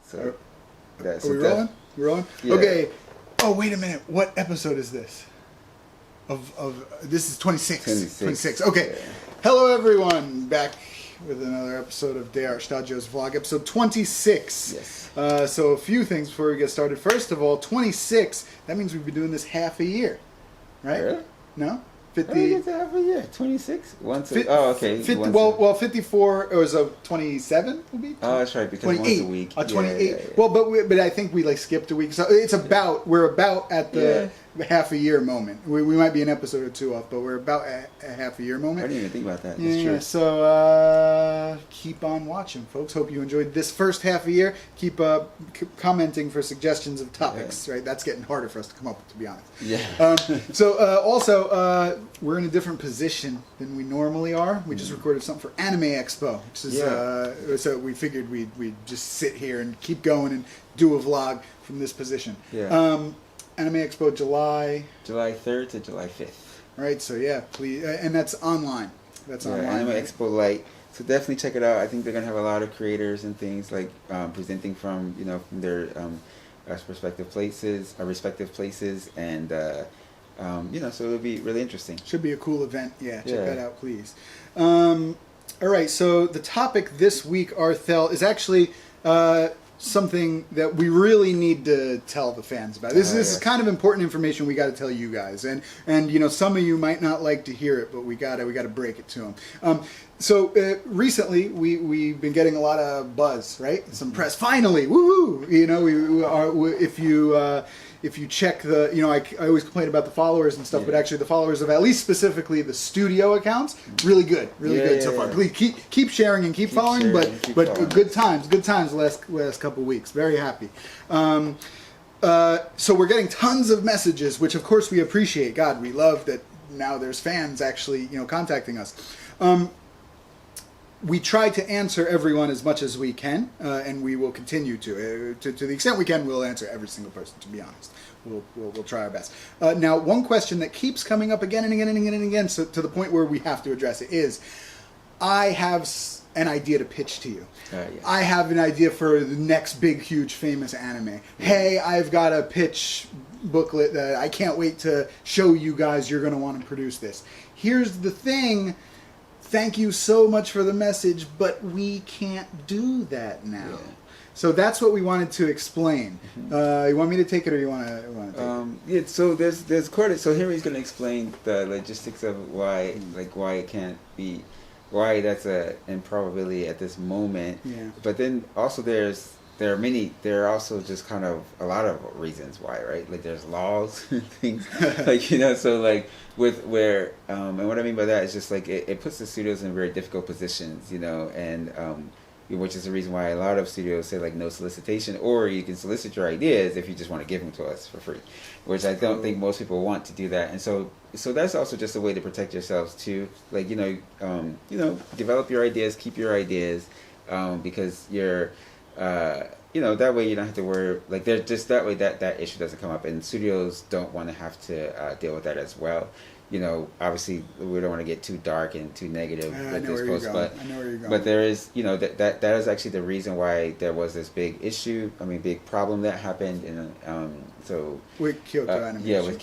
So are we rolling? We're rolling? Yeah. Okay. Oh, wait a minute. What episode is this? Of this is 26. 26. Okay. Yeah. Hello, everyone. Back with another episode of Shtajio's vlog, episode 26. Yes. So a few things before we get started. First of all, 26. That means we've been doing this half a year, right? Really? No. 50. It's half a year. 26. Oh, okay. 50, well, 54. It was a 27. Will be. Oh, that's right. Because 28. Once a week. 28. Yeah. Well, but I think we skipped a week, so it's about we're about at the half a year moment. We might be an episode or two off, but we're about a half a year moment. I didn't even think about that. That's true. So keep on watching, folks. Hope you enjoyed this first half a year. Keep commenting for suggestions of topics. Right, that's getting harder for us to come up with, to be honest. Yeah. Also, we're in a different position than we normally are. We just recorded something for Anime Expo, which is so we figured we'd just sit here and keep going and do a vlog from this position. Yeah. Anime Expo July 3rd to July 5th. Right, so yeah, please, and that's online. That's online. Anime Expo Light. So definitely check it out. I think they're gonna have a lot of creators and things like presenting from from their respective places, and so it'll be really interesting. Should be a cool event. Yeah, check that out, please. All right, so the topic this week, Arthel, is actually something that we really need to tell the fans about. This is kind of important information we got to tell you guys, and some of you might not like to hear it, but we got to break it to them. So recently we've been getting a lot of buzz, right? Some press. Finally, woohoo! If you check the, I always complain about the followers and stuff, but actually the followers of at least specifically the studio accounts, really good so far. Please keep sharing and keep following, but good times the last couple weeks. Very happy. So we're getting tons of messages, which of course we appreciate. God, we love that now there's fans actually, contacting us. We try to answer everyone as much as we can, and we will continue to the extent we can. We'll answer every single person. To be honest, we'll try our best. Now, one question that keeps coming up again and again and again and again, so to the point where we have to address it, is I have an idea to pitch to you. I have an idea for the next big, huge, famous anime. Hey, I've got a pitch booklet that I can't wait to show you guys. You're going to want to produce this. Here's the thing. Thank you so much for the message, but we can't do that now. Yeah. So that's what we wanted to explain. You want me to take it, or you want to take it? Yeah. So there's quite. So Henry's going to explain the logistics of why it can't be, why that's a improbability at this moment. Yeah. But then also there are also just kind of a lot of reasons why, right? Like there's laws and things, with where, and what I mean by that is just it puts the studios in very difficult positions, and which is the reason why a lot of studios say no solicitation, or you can solicit your ideas if you just want to give them to us for free, which I don't think most people want to do that, and so that's also just a way to protect yourselves too, develop your ideas, keep your ideas, because you're. That way you don't have to worry. They're just that way that issue doesn't come up, and studios don't want to have to deal with that as well. Obviously we don't want to get too dark and too negative with this post, but there is, that is actually the reason why there was this big issue. Big problem that happened, with Kyoto Animation. Yeah, with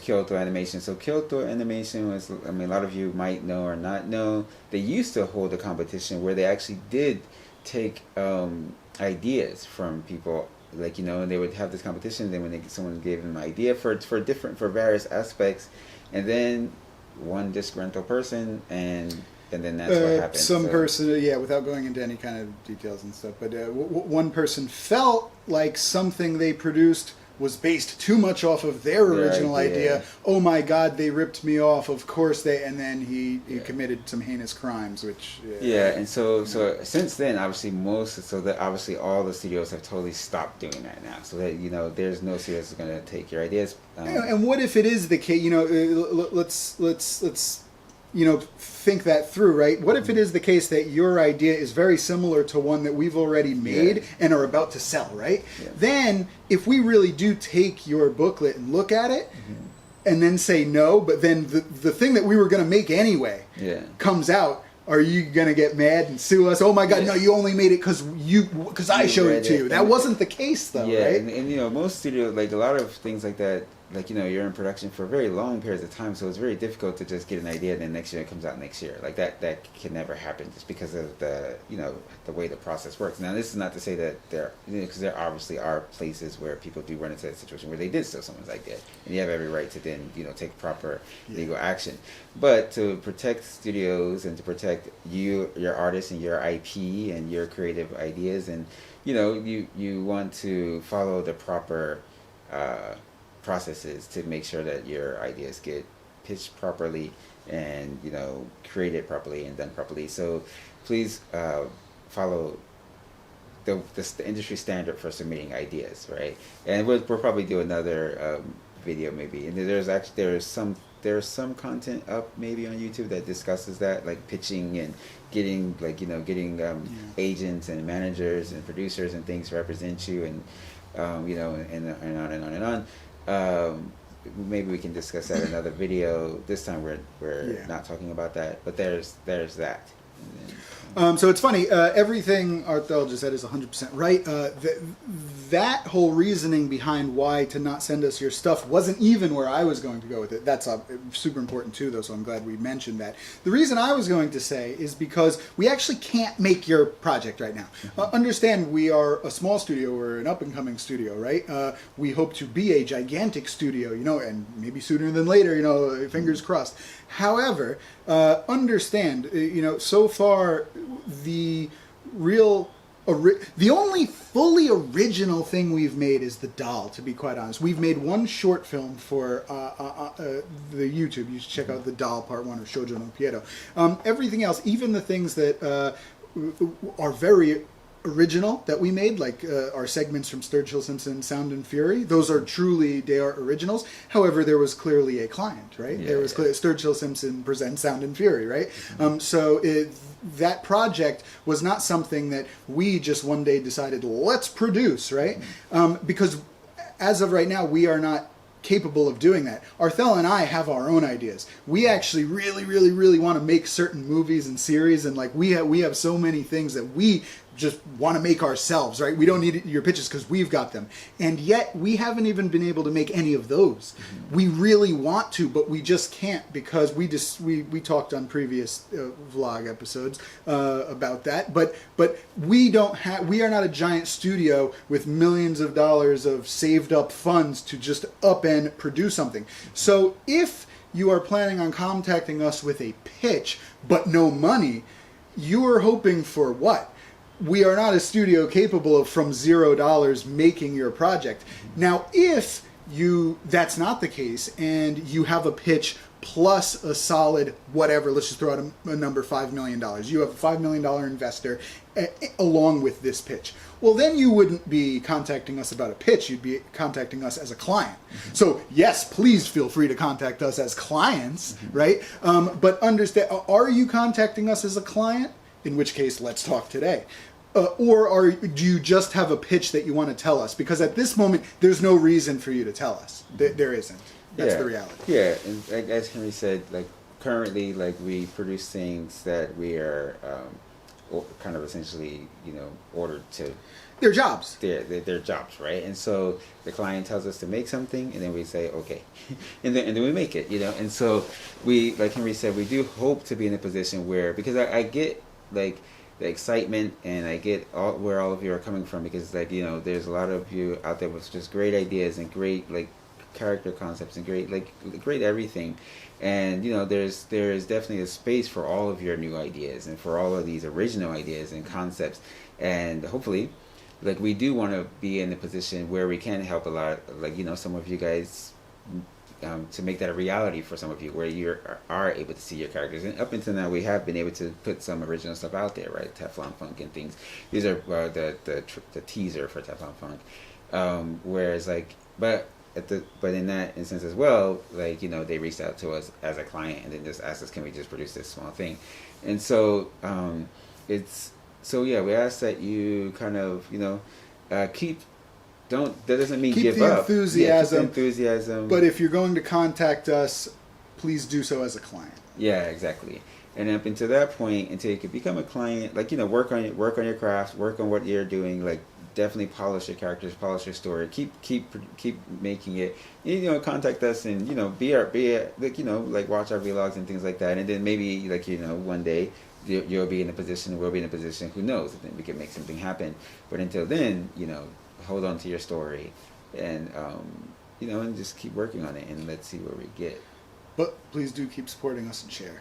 Kyoto Animation. So Kyoto Animation was, a lot of you might know or not know, they used to hold a competition where they actually did take ideas from people, and they would have this competition. Then when someone gave them an idea for various aspects, and then one disgruntled person, and then that's what happened. Some person, without going into any kind of details and stuff, but one person felt like something they produced was based too much off of their original idea. Oh my God, they ripped me off. Of course and then he committed some heinous crimes, which and so since then, obviously obviously all the studios have totally stopped doing that now. So that there's no studio that's going to take your ideas. And what if it is the case? Let's think that through, right? What if it is the case that your idea is very similar to one that we've already made and are about to sell, right? Yeah. Then, if we really do take your booklet and look at it, and then say no, but then the thing that we were going to make anyway comes out, are you gonna get mad and sue us? Oh my God, no, you only made it because I showed it to you. That wasn't the case though, right? And you know, most studios, like a lot of things like that, like, you know, you're in production for very long periods of time, so it's very difficult to just get an idea and then next year it comes out next year. Like that can never happen just because of the, you know, the way the process works. Now, this is not to say that there, you know, because there obviously are places where people do run into that situation where they did steal someone's idea, and you have every right to then, you know, take proper legal action. But to protect studios and to protect you, your artists, and your IP and your creative ideas, and you know, you want to follow the proper processes to make sure that your ideas get pitched properly and, you know, created properly and done properly. So please follow the industry standard for submitting ideas, right? And we'll probably do another video maybe. And there's some content up maybe on YouTube that discusses that, like pitching and getting, like, you know, getting agents and managers and producers and things to represent you, and you know, and on and on and on. Maybe we can discuss that in another video. This time we're not talking about that, but there's that. So it's funny. Everything Arthel just said is 100% right. That whole reasoning behind why to not send us your stuff wasn't even where I was going to go with it. That's super important too, though, so I'm glad we mentioned that. The reason I was going to say is because we actually can't make your project right now. Understand, we are a small studio. We're an up-and-coming studio, right? We hope to be a gigantic studio, you know, and maybe sooner than later, you know, fingers crossed. However, understand, you know, so far the only fully original thing we've made is the doll, to be quite honest. We've made one short film for the YouTube. You should check out the doll part 1 of Shoujo no Pieto. Everything else, even the things that are very original that we made, like our segments from Sturgill Simpson, Sound and Fury, those are truly, they are originals. However, there was clearly a client, right? There was Sturgill Simpson presents Sound and Fury, right? So that project was not something that we just one day decided, let's produce, right? Because as of right now, we are not capable of doing that. Arthel and I have our own ideas. We actually really want to make certain movies and series, and like we have so many things that we just want to make ourselves, right? We don't need your pitches because we've got them. And yet we haven't even been able to make any of those. We really want to, but we just can't because we talked on previous vlog episodes about that. But we are not a giant studio with millions of dollars of saved up funds to just up and produce something. So if you are planning on contacting us with a pitch but no money, you are hoping for what? We are not a studio capable of from $0 making your project. Now, if that's not the case and you have a pitch plus a solid whatever, let's just throw out a number, $5 million. You have a $5 million investor along with this pitch. Well, then you wouldn't be contacting us about a pitch. You'd be contacting us as a client. So yes, please feel free to contact us as clients, right? But understand, are you contacting us as a client? In which case, let's talk today. Or do you just have a pitch that you want to tell us? Because at this moment, there's no reason for you to tell us. There isn't. That's the reality. Yeah, and as Henry said, like currently, like we produce things that we are kind of essentially, you know, ordered to. They're jobs. They're jobs, right? And so the client tells us to make something, and then we say okay, and then we make it, you know. And so we, like Henry said, we do hope to be in a position where, because I get like the excitement, and I get where all of you are coming from, because, like, you know, there's a lot of you out there with just great ideas and great, like, character concepts and great everything, and, you know, there's definitely a space for all of your new ideas and for all of these original ideas and concepts, and hopefully, like, we do want to be in a position where we can help a lot, like, you know, some of you guys, to make that a reality for some of you, where you are able to see your characters. And up until now, we have been able to put some original stuff out there, right? Teflon Funk and things. These are the teaser for Teflon Funk. Whereas, like, but in that instance as well, like, you know, they reached out to us as a client and then just asked us, can we just produce this small thing? And so we ask that you kind of, you know, that doesn't mean give up. Keep the enthusiasm. But if you're going to contact us, please do so as a client. Yeah, exactly. and up until that point, until you could become a client, like, work on your crafts, work on what you're doing, like, definitely polish your characters, polish your story, keep making it. Contact us and like, like, watch our vlogs and things like that, and then maybe, like, one day you'll be in a position, we'll be in a position, who knows, and then we can make something happen. But until then, hold on to your story, and and just keep working on it, and let's see where we get. But please do keep supporting us and share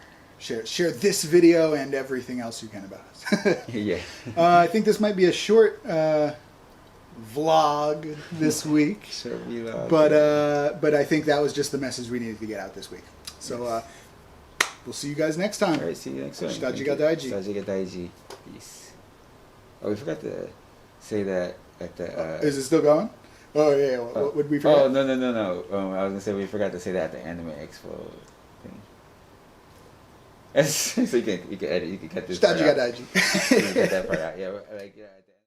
this video and everything else you can about us. Yeah. I think this might be a short vlog this week. Short vlog. But I think that was just the message we needed to get out this week. So we'll see you guys next time. All right, see you next time. Shtajio daiji. Shtajio daiji. Peace. Oh, we forgot to say that at the... Is it still going? Oh, yeah. What would we forget? Oh, no. I was going to say we forgot to say that at the Anime Expo thing. So you can edit, you can cut this part out. Shtajio daiji. You can cut that part out. Yeah, like, yeah.